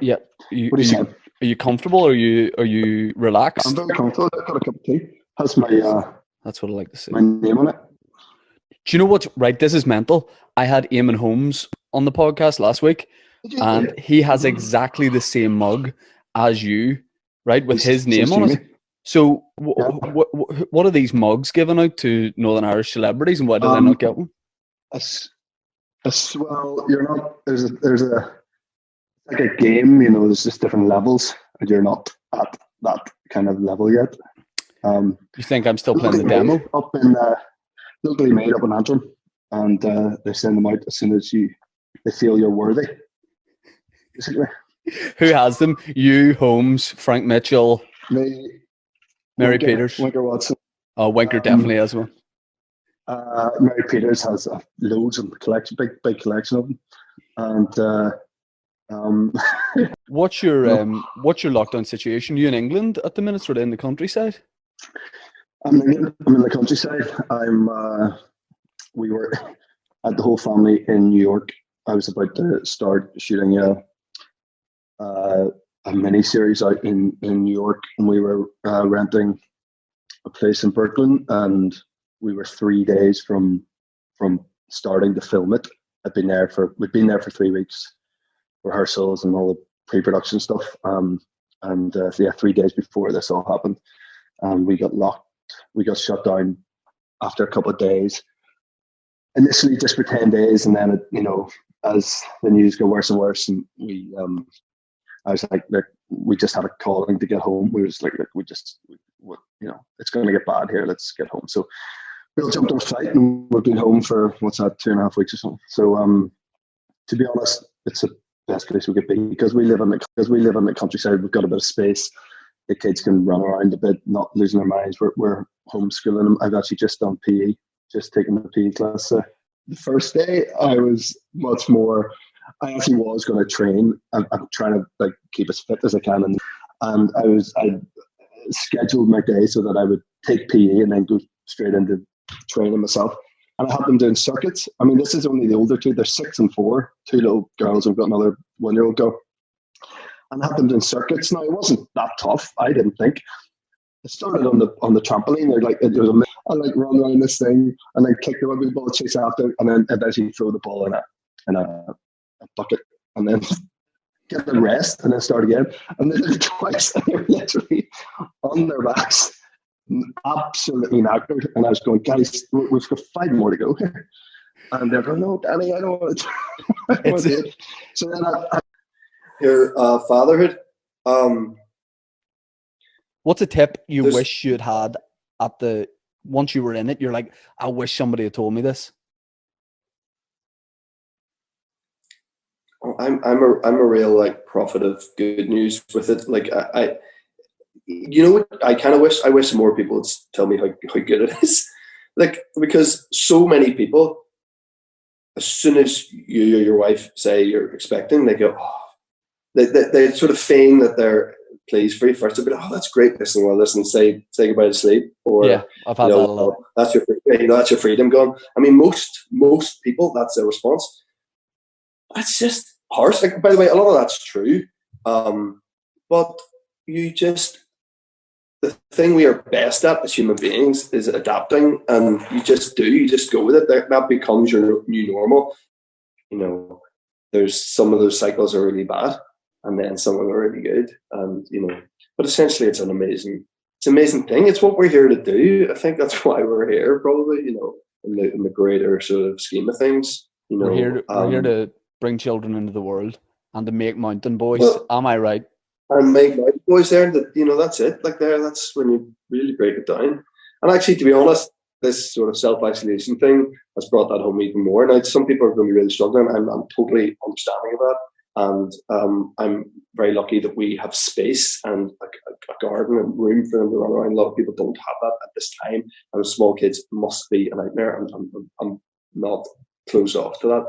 Yeah. You, What are do you you say? are you comfortable? Are you I'm relaxed? very comfortable. I've got a cup of tea. Has my That's what I like to my see. name on it. Do you know what's right? This is mental. I had Eamon Holmes on the podcast last week, Did you? and he has Mm-hmm. exactly the same mug as you, right, with his Says name on Jamie. it. So, Yeah. what are these mugs given out to Northern Irish celebrities, and why did I Um. not get one? Well, you're not. There's a like a game. You know, there's just different levels, and you're not at that kind of level yet. You think I'm still playing Locally the made demo? up in locally made up in Antrim, and they send them out as soon as they feel you're worthy. Basically, Who has them? You, Holmes, Frank Mitchell, me, Mary Peters. Winker Watson. Oh, Winker definitely has one. Mary Peters has loads of collection, big collection of them, and um, What's your lockdown situation? You in England at the minute, sort of in the countryside? I'm in the countryside. We were had the whole family in New York. I was about to start shooting a mini series out in New York, and we were renting a place in Brooklyn, and we were 3 days from starting to film it. We'd been there for 3 weeks, rehearsals and all the pre-production stuff. And so yeah, 3 days before this all happened, we got locked. We got shut down after a couple of days. Initially, just for 10 days, and then as the news got worse and worse, and I was like, look, we just had a calling to get home. We was like, look, it's going to get bad here. Let's get home. So we all jumped on a flight, and we've been home for 2.5 weeks or something. So to be honest, it's the best place we could be because we live in the countryside. We've got a bit of space. The kids can run around a bit, not losing their minds. We're homeschooling them. I've actually just done PE, just taken the PE class. The first day, I was much more. I actually was going to train. I'm trying to keep as fit as I can, and I scheduled my day so that I would take PE and then go straight into training myself. And I had them doing circuits. I mean, this is only the older two. They're 6 and 4. Two little girls. I've got another 1-year-old girl. And I had them doing circuits. Now, it wasn't that tough, I didn't think. I started on the trampoline. I run around this thing and then kick the rugby ball, chase after, and then eventually throw the ball in a bucket, and then get the rest, and then start again. And they did it twice, and they were literally on their backs, absolutely knackered. And I was going, guys, we've got 5 more to go here. And they're going, no, Danny, I don't want to. I don't want to do it. So then your fatherhood. What's a tip you wish you'd had once you were in it? You're like, I wish somebody had told me this. I'm a real prophet of good news with it. I kind of wish more people would tell me how good it is. Because so many people, as soon as you or your wife say you're expecting, they go, oh, they sort of feign that they're pleased for you first. They'll be like, oh, that's great. Listen, say goodbye to sleep, or yeah, I've had that a lot. That's your freedom gone. I mean, most people, that's their response. That's just harsh. By the way, a lot of that's true. But the thing we are best at as human beings is adapting, and you just go with it. That becomes your new normal. There's some of those cycles are really bad, and then some of them are really good. And but essentially, it's an amazing thing. It's what we're here to do. I think that's why we're here, probably. In the greater sort of scheme of things. We're here to bring children into the world and to make mountain boys. Well, am I right? And make mountain boys there. That's it. That's when you really break it down. And actually, to be honest, this sort of self-isolation thing has brought that home even more. Now, some people are going to be really struggling. I'm totally understanding of that. And I'm very lucky that we have space and a garden and room for them to run around. A lot of people don't have that at this time. And small kids must be a nightmare. I'm not closed off to that.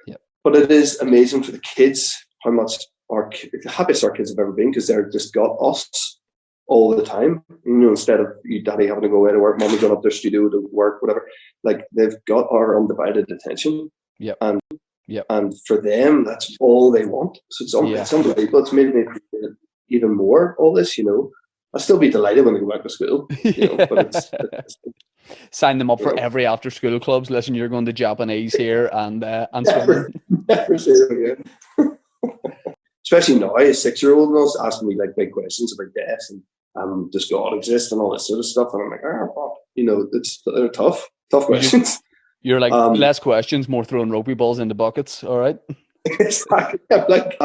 Yep. But it is amazing for the kids how much the happiest our kids have ever been, because they're just got us all the time. Instead of you, daddy, having to go away to work, mommy going up their studio to work, whatever. They've got our undivided attention. Yeah. And Yep. And for them, that's all they want. So it's unbelievable. It's made me appreciate it even more, all this, you know. I'll still be delighted when they go back to school, you know, but it's sign them up for every after school clubs. Listen, you're going to Japanese here and swimming. Never say it again. Especially now, a 6-year-old was asking me like big questions about death and does God exist and all this sort of stuff, and I'm like, you know, they're tough questions. You're like, less questions, more throwing ropey balls into buckets. All right. Exactly. I'm like,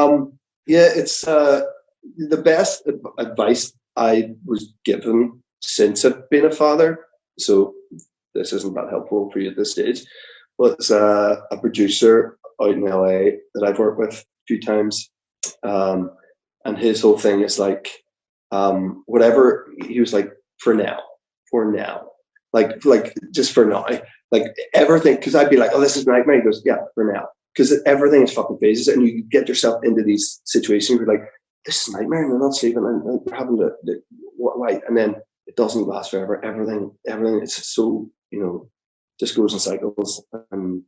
it's the best advice I was given since I've been a father. So this isn't that helpful for you at this stage, but it's a producer out in LA that I've worked with a few times. And his whole thing is like, whatever, he was like, for now, like just for now, like everything. Cause I'd be like, oh, this is nightmare. He goes, yeah, for now. Cause everything is fucking phases. And you get yourself into these situations where you're like, this is nightmare and they're not sleeping and we're having to why? And then it doesn't last forever. Everything, it's so, you know, just goes in cycles. And